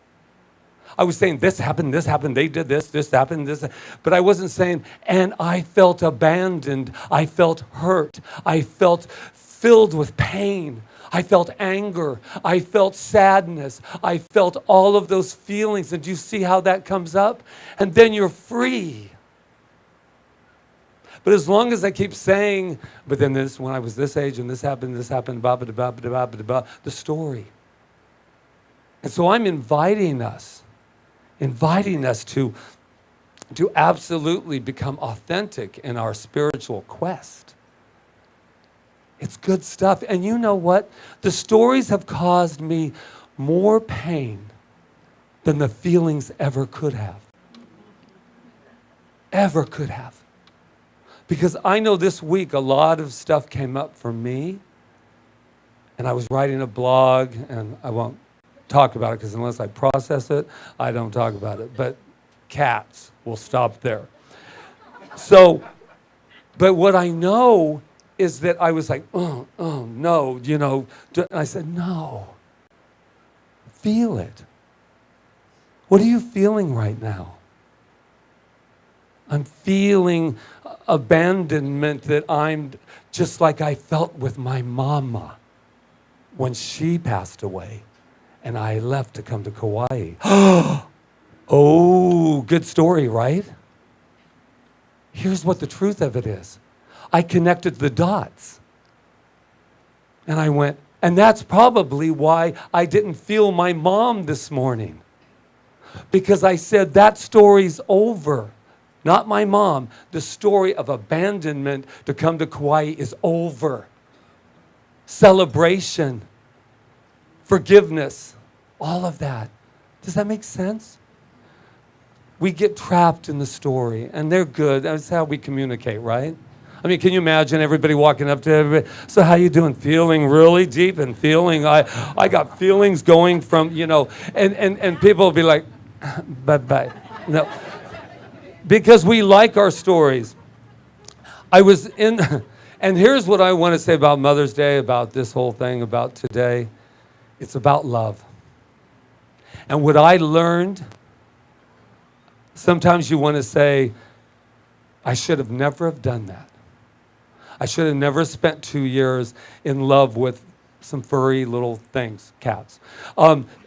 I was saying, this happened, they did this happened, this. But I wasn't saying, and I felt abandoned. I felt hurt. I felt filled with pain. I felt anger. I felt sadness. I felt all of those feelings. And do you see how that comes up? And then you're free. But as long as I keep saying, but then this, when I was this age and this happened, blah, blah, blah, blah, blah, blah, the story. And so I'm inviting us to absolutely become authentic in our spiritual quest. It's good stuff. And you know what? The stories have caused me more pain than the feelings ever could have. Ever could have. Because I know this week a lot of stuff came up for me, and I was writing a blog, and I won't talk about it because unless I process it, I don't talk about it. But cats will stop there. So, but what I know is that I was like, oh no, you know. And I said, no. Feel it. What are you feeling right now? I'm feeling abandonment that I'm just like I felt with my mama when she passed away and I left to come to Kauai. Oh, good story, right? Here's what the truth of it is. I connected the dots. And I went, and that's probably why I didn't feel my mom this morning. Because I said, that story's over. Not my mom. The story of abandonment to come to Kauai is over. Celebration, forgiveness, all of that. Does that make sense? We get trapped in the story, and they're good. That's how we communicate, right? I mean, can you imagine everybody walking up to everybody? So how you doing? Feeling really deep and feeling, I got feelings going from, you know, and people will be like, bye-bye. No. Because we like our stories. I was in, and here's what I want to say about Mother's Day, about this whole thing, about today. It's about love. And what I learned, sometimes you want to say, I should have never have done that. I should have never spent 2 years in love with some furry little things, cats.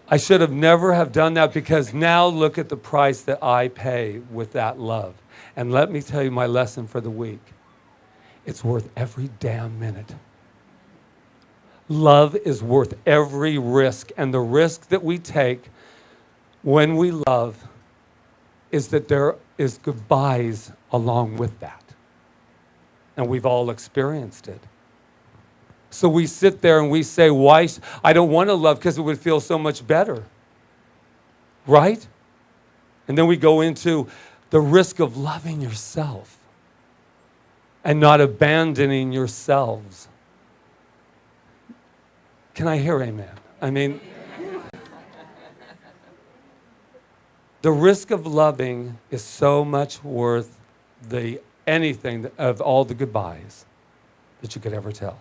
I should have never have done that because now look at the price that I pay with that love. And let me tell you my lesson for the week. It's worth every damn minute. Love is worth every risk. And the risk that we take when we love is that there is goodbyes along with that. And we've all experienced it. So we sit there and we say, why? I don't want to love because it would feel so much better. Right? And then we go into the risk of loving yourself and not abandoning yourselves. Can I hear amen? I mean, the risk of loving is so much worth anything of all the goodbyes that you could ever tell.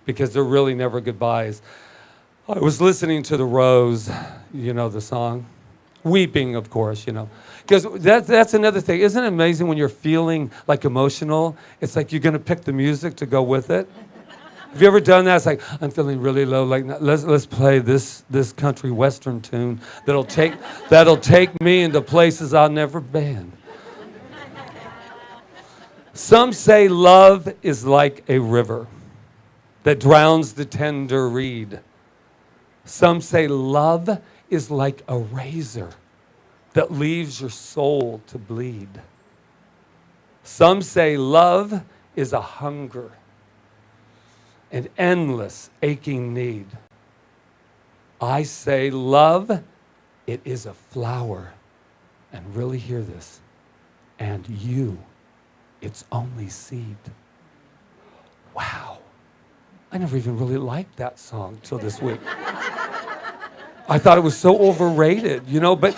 Because they're really never goodbyes. I was listening to The Rose, you know the song? Weeping, of course, you know. Because that's another thing. Isn't it amazing when you're feeling like emotional, it's like you're going to pick the music to go with it? Have you ever done that? It's like, I'm feeling really low. Like, let's play this country western tune that'll take me into places I've never been. Some say love is like a river that drowns the tender reed. Some say love is like a razor that leaves your soul to bleed. Some say love is a hunger, an endless aching need. I say love, it is a flower, and really hear this, and you, its only seed. Wow. I never even really liked that song till this week. I thought it was so overrated, you know, but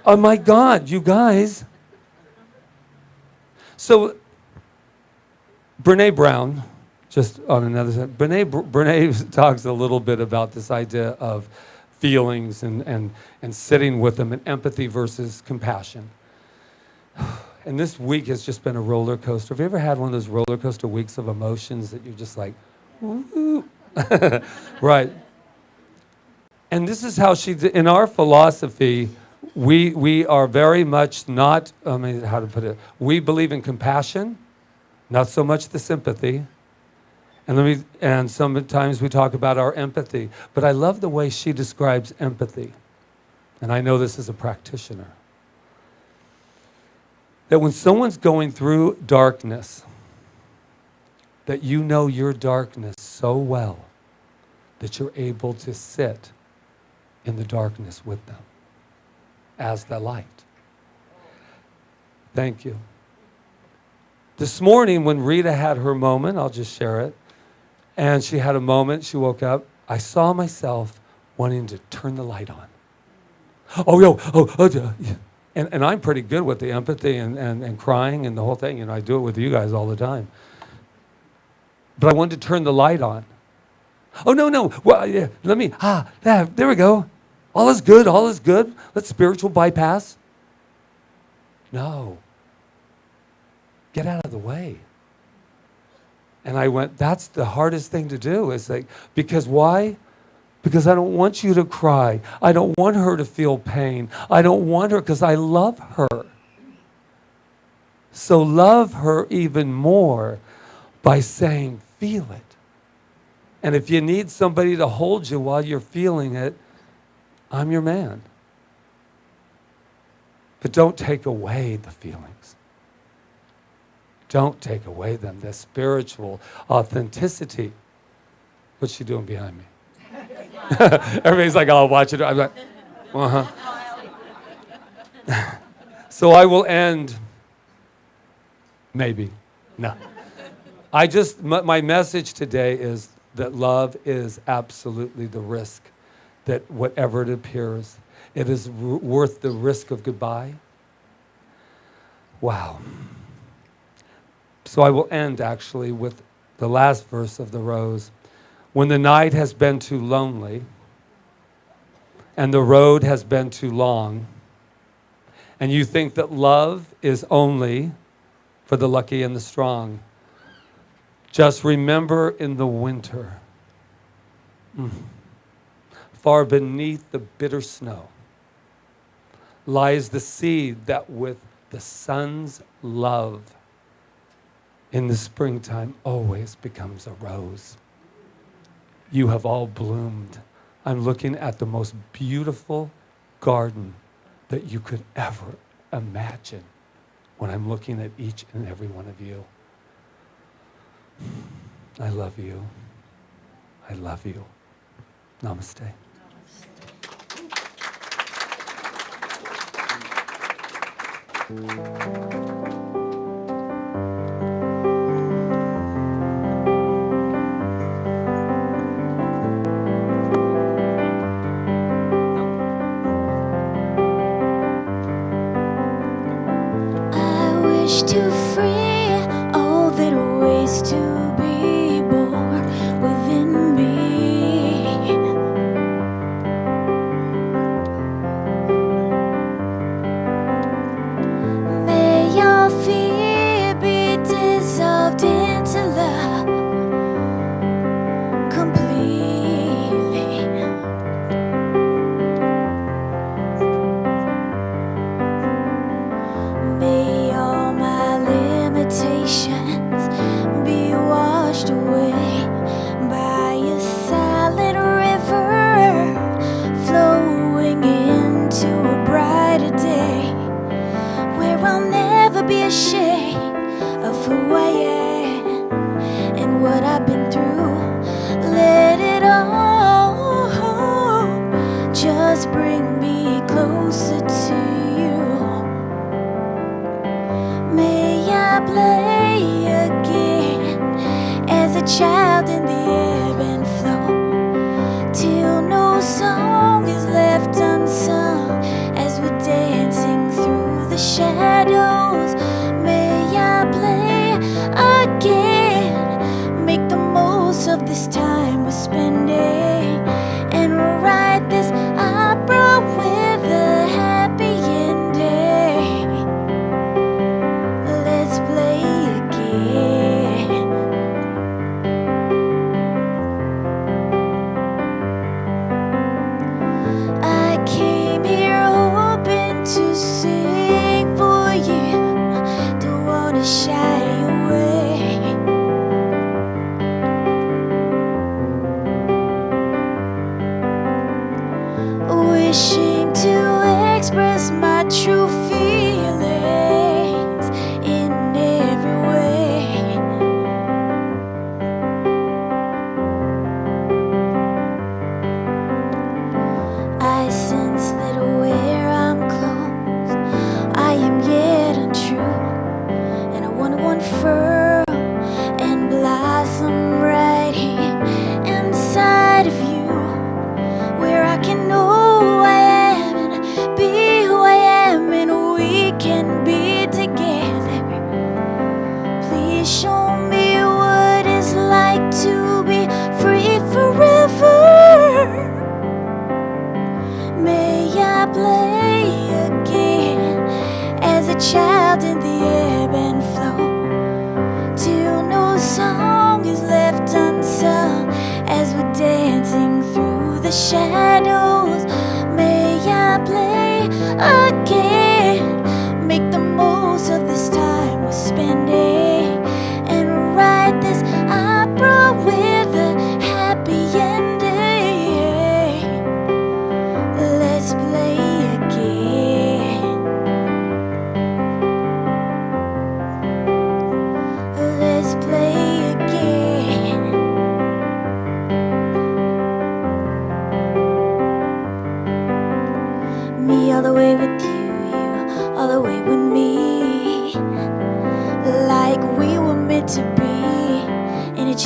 oh my God, you guys. So Brene Brown, just on another side, Brene talks a little bit about this idea of feelings and sitting with them and empathy versus compassion. And this week has just been a roller coaster. Have you ever had one of those roller coaster weeks of emotions that you're just like, woo? Right. And this is how in our philosophy, we are very much not, how to put it, we believe in compassion, not so much the sympathy. And sometimes we talk about our empathy. But I love the way she describes empathy. And I know this as a practitioner. That when someone's going through darkness, that you know your darkness so well that you're able to sit in the darkness with them as the light. Thank you. This morning when Rita had her moment, I'll just share it, and she had a moment, she woke up, I saw myself wanting to turn the light on. And I'm pretty good with the empathy and crying and the whole thing. You know, I do it with you guys all the time. But I wanted to turn the light on. Oh, no. Well, yeah, there we go. All is good. Let's spiritual bypass. No. Get out of the way. And I went, that's the hardest thing to do. Is like, because why? Because I don't want you to cry. I don't want her to feel pain. I don't want her, because I love her. So love her even more by saying, feel it. And if you need somebody to hold you while you're feeling it, I'm your man. But don't take away the feelings. Don't take away them, the spiritual authenticity. What's she doing behind me? Everybody's like, I'll watch it. I'm like, So I will end, maybe, no. My message today is that love is absolutely the risk, that whatever it appears, it is worth the risk of goodbye. Wow. So I will end actually with the last verse of the rose. When the night has been too lonely and the road has been too long, and you think that love is only for the lucky and the strong, just remember in the winter, far beneath the bitter snow, lies the seed that with the sun's love in the springtime always becomes a rose. You have all bloomed. I'm looking at the most beautiful garden that you could ever imagine when I'm looking at each and every one of you. I love you. I love you. Namaste. I wish to free all that waits to be born within me. May your fear be dissolved into love completely. May all my limitations be washed away by a silent river flowing into a brighter day, where I'll never be ashamed of who I am and what I've been through. Let it all just bring me closer to you. May I play again as a child in the ebb and flow, till no song is left unsung as we're dancing through the shadows. May I play again, make the most of this time we're spending, and write this opera with a happy ending. Let's play again. I came here hoping to sing for you,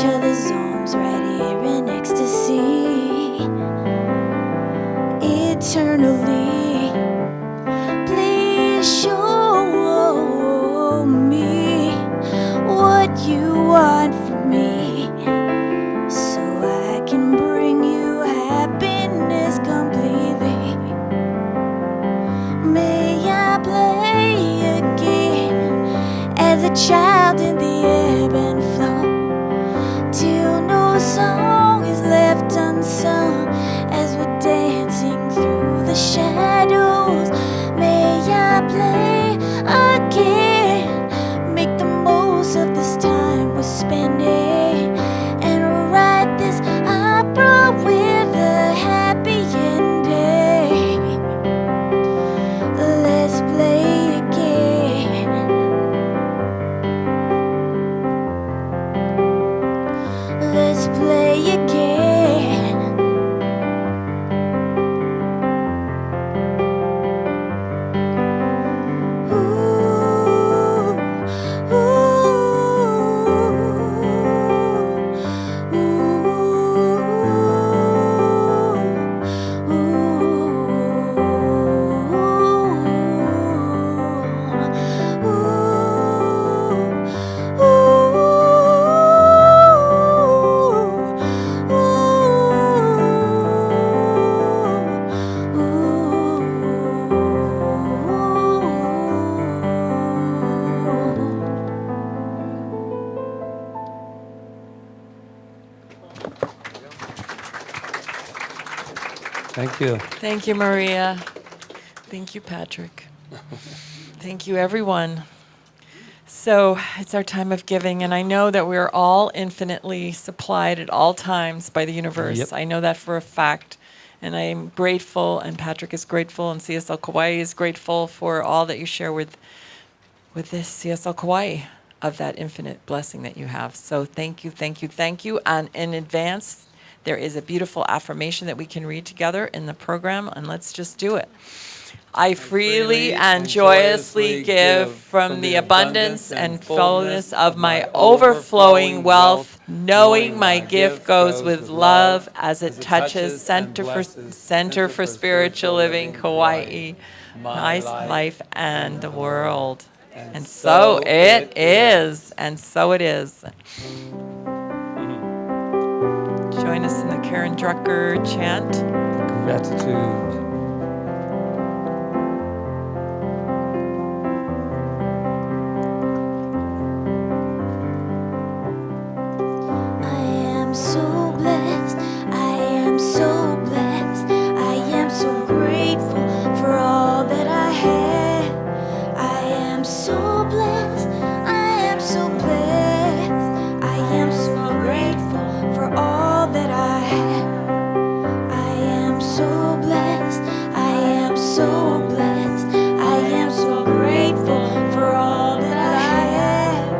each other's arms right here in ecstasy. Eternally, please show me what you want from me, so I can bring you happiness completely. May I play again as a child in the ebb and flow, till no song is left unsung as we're dancing through the shadows. May I play again, make the most of this time we're spending, and write this opera with a happy ending. Let's play again. Let's play again. Ooh, ooh, Thank you. Thank you, Maria. Thank you, Patrick. Thank you, everyone. So it's our time of giving, and I know that we're all infinitely supplied at all times by the universe. Yep. I know that for a fact, and I am grateful, and Patrick is grateful, and CSL Kauai is grateful for all that you share with this CSL Kauai, of that infinite blessing that you have. So thank you, thank you, thank you. And in advance, there is a beautiful affirmation that we can read together in the program, and let's just do it. I freely and joyously give from the abundance and fullness of my overflowing wealth, knowing my gift goes with love as it touches Center for Spiritual Living Kauai, my life and the world. And so it is, and so it is. Join us in the Karen Drucker chant. Gratitude. I am so blessed, I am so blessed, I am so grateful for all that I have. I am so blessed, I am so blessed, I am so grateful for all that I have. I am so blessed, I am so blessed, I am so grateful for all that I have.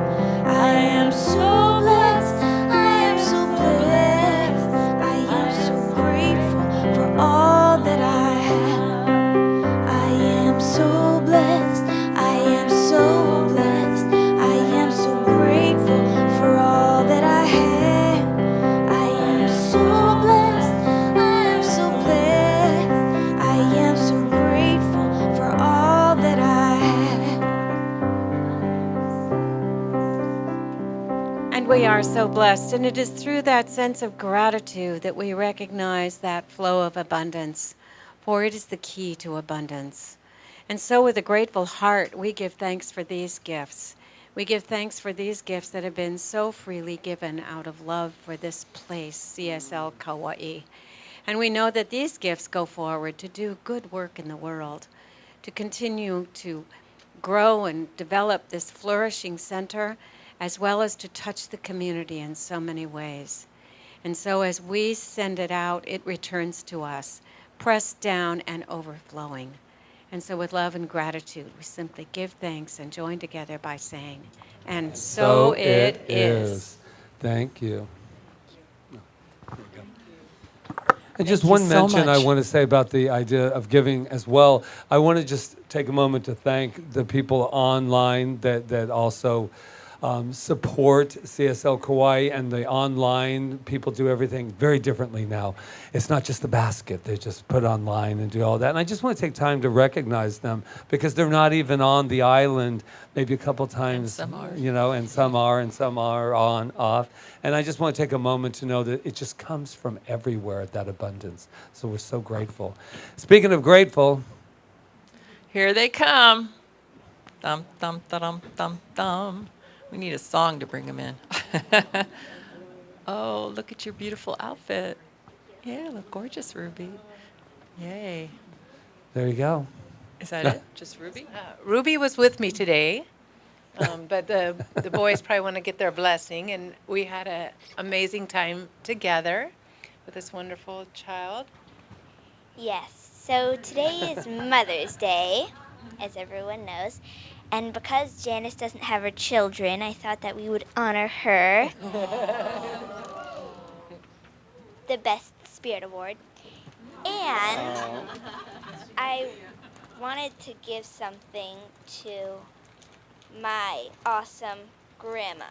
I am so blessed, I am so blessed, I am so grateful for all that I have. I am so blessed, I am so blessed, I am so grateful for all that I have. I am so blessed, I am so blessed, I am so grateful for all that I have. And we are so blessed. And it is through that sense of gratitude that we recognize that flow of abundance, for it is the key to abundance. And so with a grateful heart, we give thanks for these gifts. We give thanks for these gifts that have been so freely given out of love for this place, CSL Kauai. And we know that these gifts go forward to do good work in the world, to continue to grow and develop this flourishing center, as well as to touch the community in so many ways. And so as we send it out, it returns to us, pressed down and overflowing. And so with love and gratitude, we simply give thanks and join together by saying, and so it is. Thank you. And Thank just you one so mention I much. want to say about the idea of giving as well. I want to just take a moment to thank the people online that also support CSL Kauai and the online. People do everything very differently now. It's not just the basket. They just put online and do all that. And I just want to take time to recognize them because they're not even on the island maybe a couple times, some are. you know, and some are on, off. And I just want to take a moment to know that it just comes from everywhere, that abundance. So we're so grateful. Speaking of grateful, Here they come. Thump, thump, thump, thump, thump. We need a song to bring them in. Oh, look at your beautiful outfit. Yeah, look gorgeous, Ruby. Yay. there you go. Is that it? Just Ruby? Ruby was with me today, but the boys probably want to get their blessing, and we had an amazing time together with this wonderful child. Yes, so today is Mother's Day, as everyone knows. And because Janice doesn't have her children, I thought that we would honor her. The Best Spirit Award. And I wanted to give something to my awesome grandma.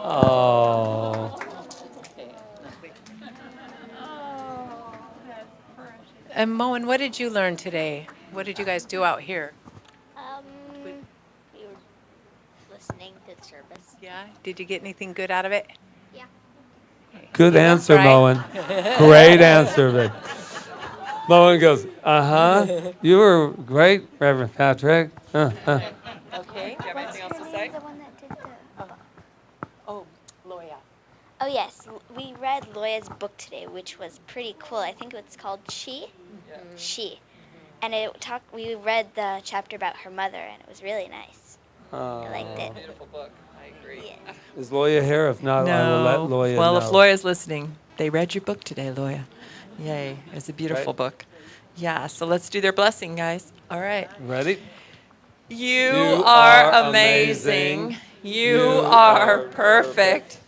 Oh. And Moen, what did you learn today? What did you guys do out here? We were listening to the service. Yeah, did you get anything good out of it? Yeah. Good Yeah, answer, right. Moen. Great answer, babe. Moen goes, uh-huh. You were great, Reverend Patrick. Okay. Do you have anything else to say? The one that did the... Oh, Loya. Oh yes, we read Loya's book today, which was pretty cool. I think it's called She. She, and we read the chapter about her mother, and it was really nice. I liked it. Beautiful book. I agree. Yeah. Is Loya here? If not, I will let Loya Well, know. if Loya's listening, they read your book today, Loya. Yay. It's a beautiful Right. book. Yeah, so let's do their blessing, guys. All right. Ready? You You are are amazing. amazing. You You are are perfect.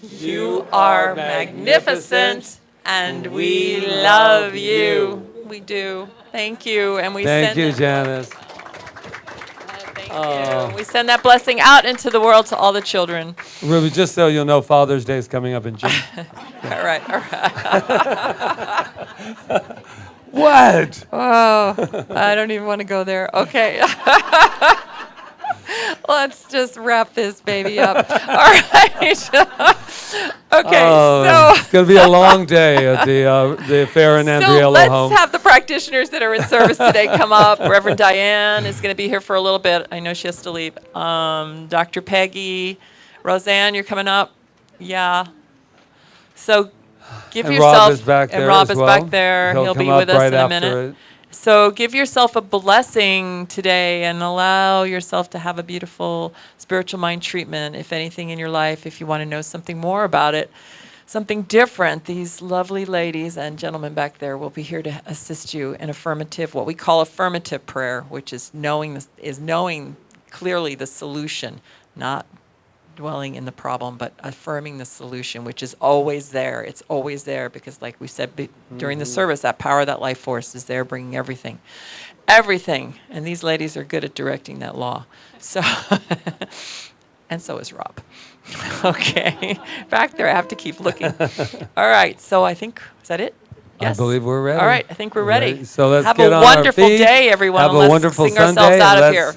You are magnificent. And we love you. We do. Thank you. And we Thank send you, it- Janice. Thank Oh. you. We send that blessing out into the world to all the children. Ruby, just so you'll know, Father's Day is coming up in June. All right. All right. What? Oh, I don't even want to go there. Okay. Let's just wrap this baby up. All right. Okay, Oh, so it's going to be a long day at the Feren Andriello let's home. have the practitioners that are in service today come up. Reverend Diane is going to be here for a little bit. I know she has to leave. Dr. Peggy, Roseanne, you're coming up. Yeah. So give And yourself. Rob is back and there Rob as is well. back there. He'll come be up with us right in a after minute. it. So give yourself a blessing today and allow yourself to have a beautiful spiritual mind treatment. If anything in your life, if you want to know something more about it, something different, these lovely ladies and gentlemen back there will be here to assist you in affirmative, what we call affirmative prayer, which is knowing clearly the solution, not dwelling in the problem, but affirming the solution, which is always there. It's always there because, like we said during the service, that power, that life force is there bringing everything. Everything. And these ladies are good at directing that law. So, and so is Rob. Okay. Back there, I have to keep looking. All right. So I think, is that it? Yes. I believe we're ready. All right. I think we're ready. So let's have get a on our wonderful feet. day, everyone. Have and a let's wonderful sing Sunday. ourselves out and of here.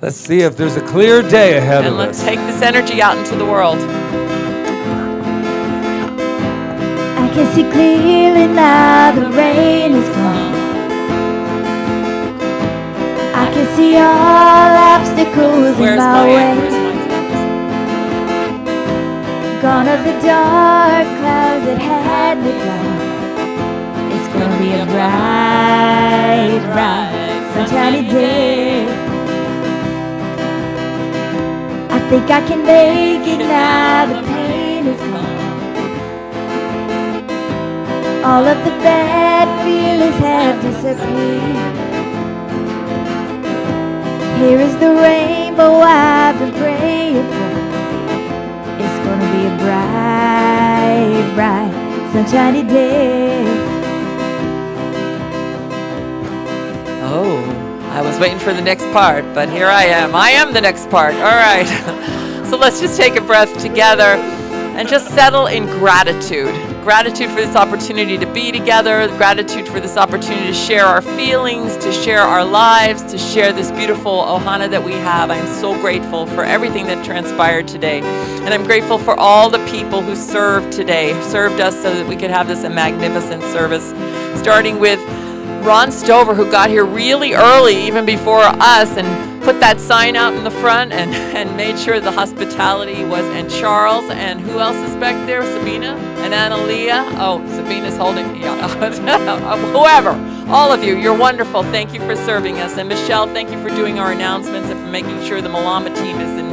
Let's see if there's a clear day ahead And of let's us. take this energy out into the world. I can see clearly now the rain is gone. I can see all obstacles in my way. Gone are the dark clouds that had me blind. It's gonna be a bright, bright, sunshiny day. I think I can make it now, the pain is gone. All of the bad feelings have disappeared. Here is the rainbow I've been praying for. It's gonna be a bright, bright, sunshiny day. Oh, I was waiting for the next part, but here I am. I am the next part. All right. So let's just take a breath together and just settle in gratitude. Gratitude for this opportunity to be together, gratitude for this opportunity to share our feelings, to share our lives, to share this beautiful ohana that we have. I'm so grateful for everything that transpired today. And I'm grateful for all the people who served today, served us so that we could have this magnificent service, starting with Ron Stover, who got here really early, even before us, and put that sign out in the front and made sure the hospitality was, and Charles, and who else is back there? Sabina and Analia. Oh, Sabina's holding, whoever, all of you, you're wonderful. Thank you for serving us. And Michelle, thank you for doing our announcements and for making sure the Malama team is in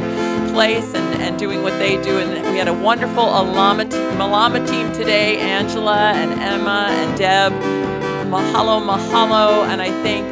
place and doing what they do. And we had a wonderful Malama team today, Angela and Emma and Deb. Mahalo, mahalo, and I thank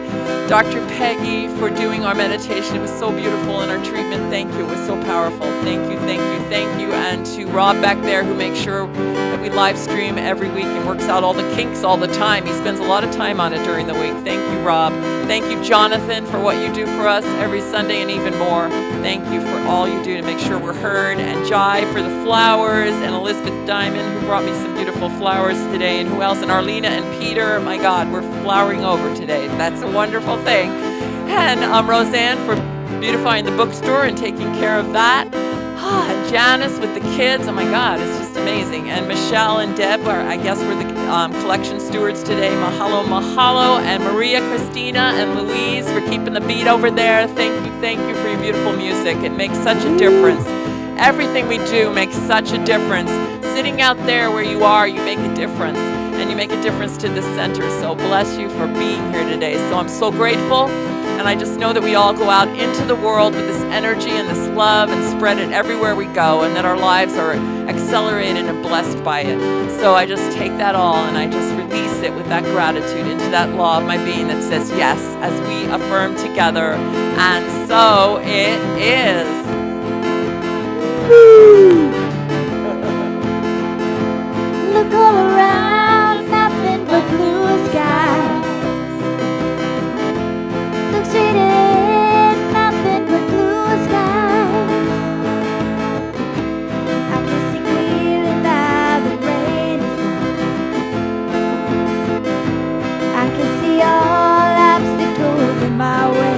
Dr. Peggy for doing our meditation. It was so beautiful, and our treatment, thank you. It was so powerful. Thank you, thank you, thank you. And to Rob back there, who makes sure that we live stream every week and works out all the kinks all the time. He spends a lot of time on it during the week. Thank you, Rob. Thank you, Jonathan, for what you do for us every Sunday and even more. Thank you for all you do to make sure we're heard. And Jai for the flowers, and Elizabeth Diamond, who brought me some beautiful flowers today. And who else? And Arlena and Peter. My God, we're flowering over today. That's a wonderful thing. And Roseanne for beautifying the bookstore and taking care of that. And Janice with the kids. Oh my God, it's just amazing. And Michelle and Deb, I guess, were the collection stewards today. Mahalo, mahalo. And Maria, Christina, and Louise for keeping the beat over there. Thank you for your beautiful music. It makes such a difference. Everything we do makes such a difference. Sitting out there where you are, you make a difference. And you make a difference to the center. So bless you for being here today. So I'm so grateful. And I just know that we all go out into the world with this energy and this love and spread it everywhere we go, and that our lives are accelerated and blessed by it. So I just take that all and I just release it with that gratitude into that law of my being that says yes, as we affirm together. And so it is. Look all around, nothing but blue skies. Look straight ahead, nothing but blue skies. I can see clearly now the rain is gone. I can see all obstacles in my way.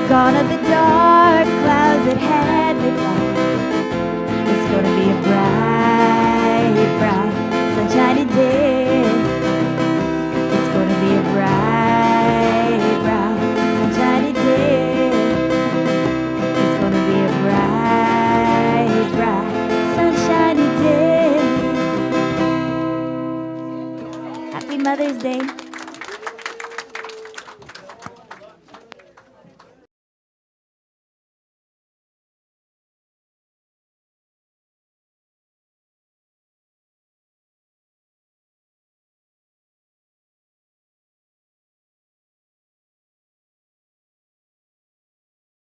Gone are the dark clouds that had me blind. It's gonna be a bright, bright, sunshiny day. It's gonna be a bright, bright, sunshiny day. It's gonna be a bright, bright, sunshiny day. Happy Mother's Day.